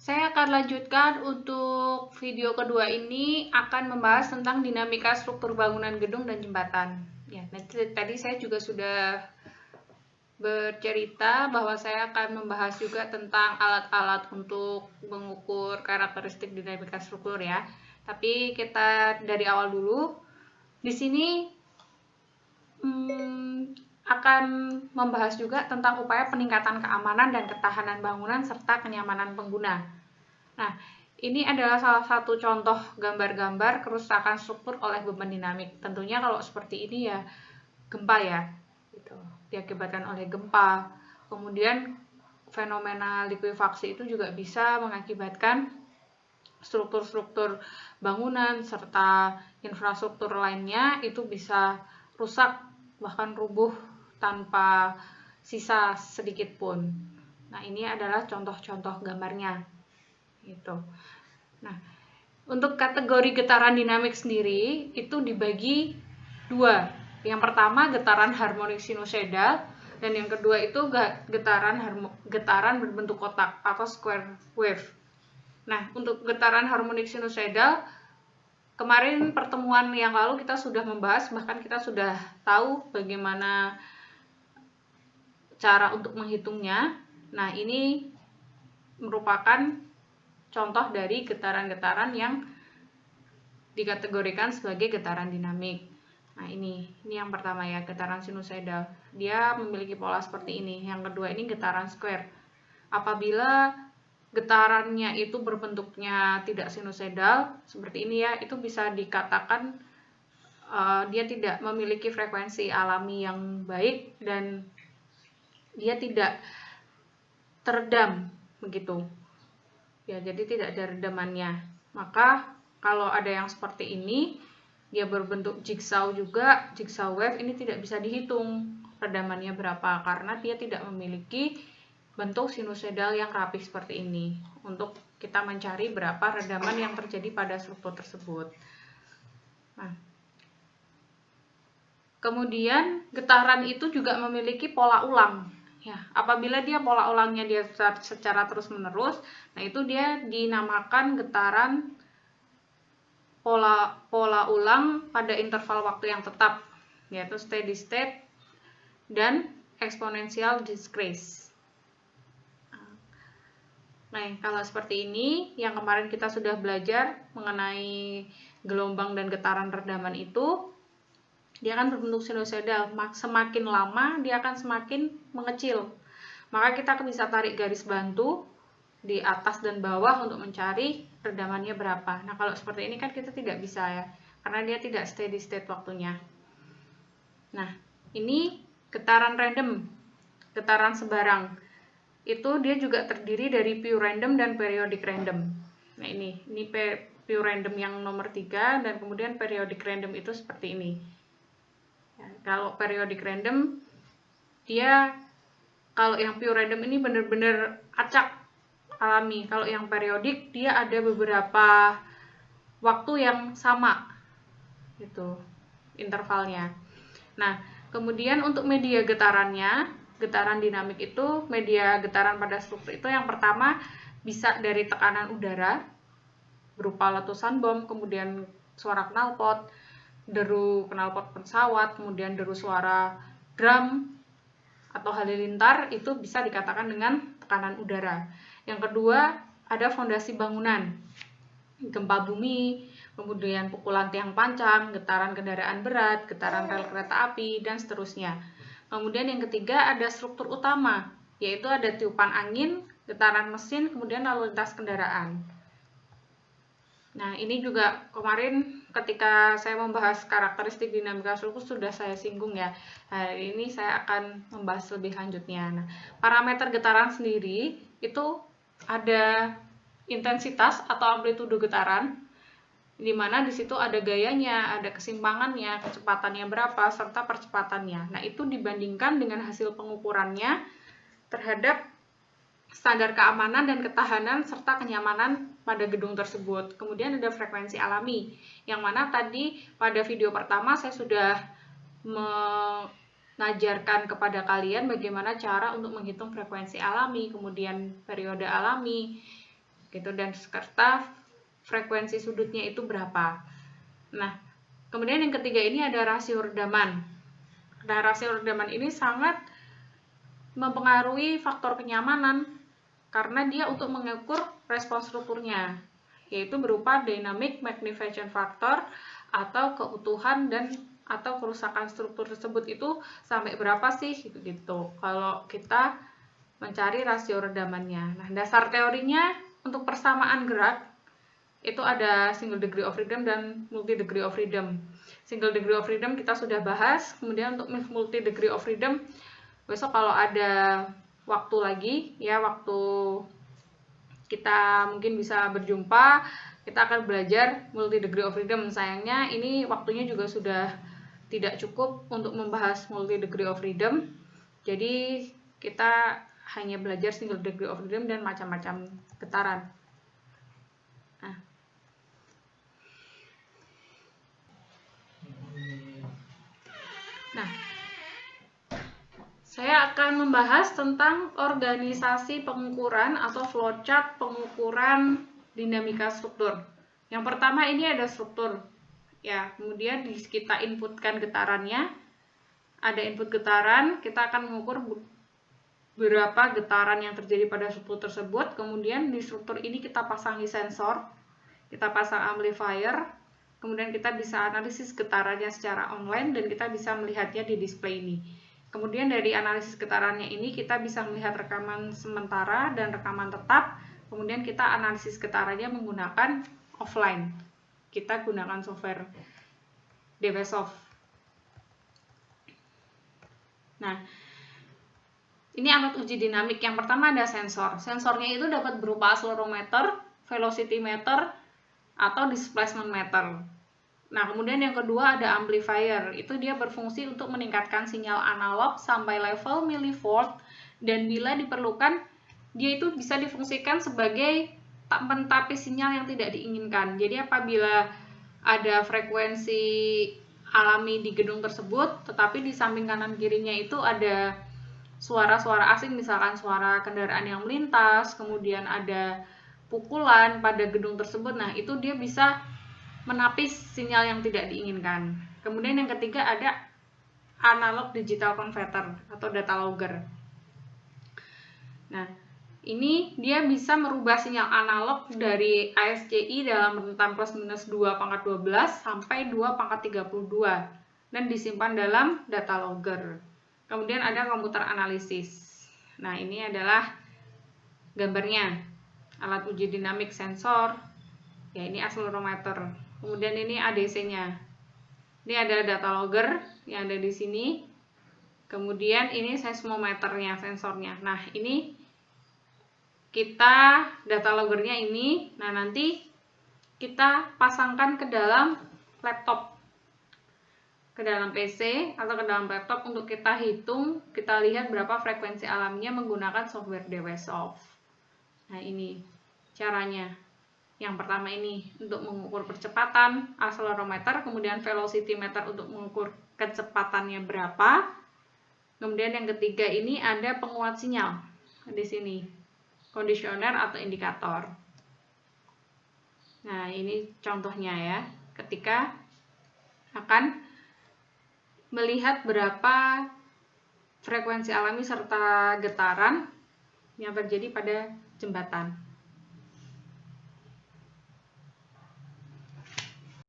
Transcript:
Saya akan lanjutkan untuk video kedua ini akan membahas tentang dinamika struktur bangunan gedung dan jembatan. Ya, nanti tadi saya juga sudah bercerita bahwa saya akan membahas juga tentang alat-alat untuk mengukur karakteristik dinamika struktur ya. Tapi kita dari awal dulu. Di sini akan membahas juga tentang upaya peningkatan keamanan dan ketahanan bangunan serta kenyamanan pengguna. Nah, ini adalah salah satu contoh gambar-gambar kerusakan struktur oleh beban dinamik. Tentunya kalau seperti ini ya gempa ya, gitu. Diakibatkan oleh gempa. Kemudian fenomena likuifaksi itu juga bisa mengakibatkan struktur-struktur bangunan serta infrastruktur lainnya itu bisa rusak bahkan rubuh tanpa sisa sedikit pun. Nah, ini adalah contoh-contoh gambarnya. Gitu. Nah, untuk kategori getaran dinamik sendiri itu dibagi dua. Yang pertama getaran harmonik sinusoidal dan yang kedua itu getaran berbentuk kotak atau square wave. Nah, untuk getaran harmonik sinusoidal kemarin pertemuan yang lalu kita sudah membahas, bahkan kita sudah tahu bagaimana cara untuk menghitungnya. Nah, ini merupakan contoh dari getaran-getaran yang dikategorikan sebagai getaran dinamik. Nah, ini yang pertama ya, getaran sinusoidal. Dia memiliki pola seperti ini. Yang kedua ini getaran square. Apabila getarannya itu berbentuknya tidak sinusoidal, seperti ini ya, itu bisa dikatakan dia tidak memiliki frekuensi alami yang baik dan dia tidak teredam begitu. Ya, jadi tidak ada redamannya. Maka kalau ada yang seperti ini, dia berbentuk jigsaw juga, jigsaw wave, ini tidak bisa dihitung redamannya berapa karena dia tidak memiliki bentuk sinusoidal yang rapi seperti ini untuk kita mencari berapa redaman yang terjadi pada struktur tersebut. Nah, kemudian getaran itu juga memiliki pola ulang. Ya, apabila dia pola ulangnya dia secara terus-menerus, nah itu dia dinamakan getaran pola ulang pada interval waktu yang tetap, yaitu steady state dan exponential decrease. Nah, kalau seperti ini, yang kemarin kita sudah belajar mengenai gelombang dan getaran redaman itu, dia akan berbentuk sinusoidal. Semakin lama, dia akan semakin mengecil. Maka kita bisa tarik garis bantu di atas dan bawah untuk mencari redamannya berapa. Nah, kalau seperti ini kan kita tidak bisa ya, karena dia tidak steady state waktunya. Nah, ini getaran random, getaran sebarang. Itu dia juga terdiri dari pure random dan periodic random. Nah, ini pure random yang nomor 3 dan kemudian periodic random itu seperti ini. Ya, kalau periodic random, dia kalau yang pure random ini benar-benar acak alami. Kalau yang periodik dia ada beberapa waktu yang sama gitu intervalnya. Nah, kemudian untuk media getarannya, getaran dinamik itu media getaran pada struktur itu yang pertama bisa dari tekanan udara berupa letusan bom, kemudian suara knalpot, deru knalpot pesawat, kemudian deru suara drum atau halilintar, itu bisa dikatakan dengan tekanan udara. Yang kedua, ada fondasi bangunan, gempa bumi, kemudian pukulan tiang pancang, getaran kendaraan berat, getaran rel kereta api, dan seterusnya. Kemudian yang ketiga ada struktur utama, yaitu ada tiupan angin, getaran mesin, kemudian lalu lintas kendaraan. Nah, ini juga kemarin ketika saya membahas karakteristik dinamika struktur sudah saya singgung ya. Hari ini saya akan membahas lebih lanjutnya. Nah, parameter getaran sendiri itu ada intensitas atau amplitudo getaran, di mana di situ ada gayanya, ada kesimpangannya, kecepatannya berapa, serta percepatannya. Nah, itu dibandingkan dengan hasil pengukurannya terhadap standar keamanan dan ketahanan serta kenyamanan pada gedung tersebut. Kemudian ada frekuensi alami, yang mana tadi pada video pertama saya sudah mengajarkan kepada kalian bagaimana cara untuk menghitung frekuensi alami, kemudian periode alami, gitu, dan serta frekuensi sudutnya itu berapa. Nah, kemudian yang ketiga ini ada rasio redaman. Nah, rasio redaman ini sangat mempengaruhi faktor kenyamanan karena dia untuk mengukur respons strukturnya, yaitu berupa dynamic magnification factor atau keutuhan dan atau kerusakan struktur tersebut itu sampai berapa sih gitu. Kalau kita mencari rasio redamannya. Nah, dasar teorinya untuk persamaan gerak itu ada single degree of freedom dan multi degree of freedom. Single degree of freedom kita sudah bahas, kemudian untuk multi degree of freedom besok kalau ada waktu lagi ya, waktu kita mungkin bisa berjumpa, kita akan belajar multi degree of freedom. Sayangnya ini waktunya juga sudah tidak cukup untuk membahas multi degree of freedom. Jadi kita hanya belajar single degree of freedom dan macam-macam getaran. Nah, saya akan membahas tentang organisasi pengukuran atau flowchart pengukuran dinamika struktur. Yang pertama ini ada struktur. Ya, kemudian kita inputkan getarannya. Ada input getaran, kita akan mengukur berapa getaran yang terjadi pada struktur tersebut. Kemudian di struktur ini kita pasangi sensor, kita pasang amplifier, kemudian kita bisa analisis getarannya secara online dan kita bisa melihatnya di display ini. Kemudian dari analisis getarannya ini kita bisa melihat rekaman sementara dan rekaman tetap. Kemudian kita analisis getarannya menggunakan offline. Kita gunakan software DWSoft. Nah, ini alat uji dinamik. Yang pertama ada sensor. Sensornya itu dapat berupa accelerometer, velocity meter, atau displacement meter. Nah, kemudian yang kedua ada amplifier. Itu dia berfungsi untuk meningkatkan sinyal analog sampai level milivolt, dan bila diperlukan dia itu bisa difungsikan sebagai pentapis sinyal yang tidak diinginkan. Jadi apabila ada frekuensi alami di gedung tersebut, tetapi di samping kanan kirinya itu ada suara-suara asing, misalkan suara kendaraan yang melintas, kemudian ada pukulan pada gedung tersebut. Nah, itu dia bisa menapis sinyal yang tidak diinginkan. Kemudian yang ketiga ada analog digital converter atau data logger. Nah, ini dia bisa merubah sinyal analog dari ASCII dalam rentan plus minus 2 pangkat 12 sampai 2 pangkat 32 dan disimpan dalam data logger. Kemudian ada komputer analisis. Nah, ini adalah gambarnya. Alat uji dinamik sensor. Ya, ini accelerometer. Kemudian ini ADC-nya. Ini ada data logger yang ada di sini. Kemudian ini seismometernya, sensornya. Nah, ini kita data loggernya ini. Nah, nanti kita pasangkan ke dalam laptop, ke dalam PC atau ke dalam laptop untuk kita hitung, kita lihat berapa frekuensi alaminya menggunakan software DWSoft. Nah, ini caranya. Yang pertama ini untuk mengukur percepatan, accelerometer, kemudian velocity meter untuk mengukur kecepatannya berapa. Kemudian yang ketiga ini ada penguat sinyal di sini, conditioner atau indikator. Nah, ini contohnya ya, ketika akan melihat berapa frekuensi alami serta getaran yang terjadi pada jembatan.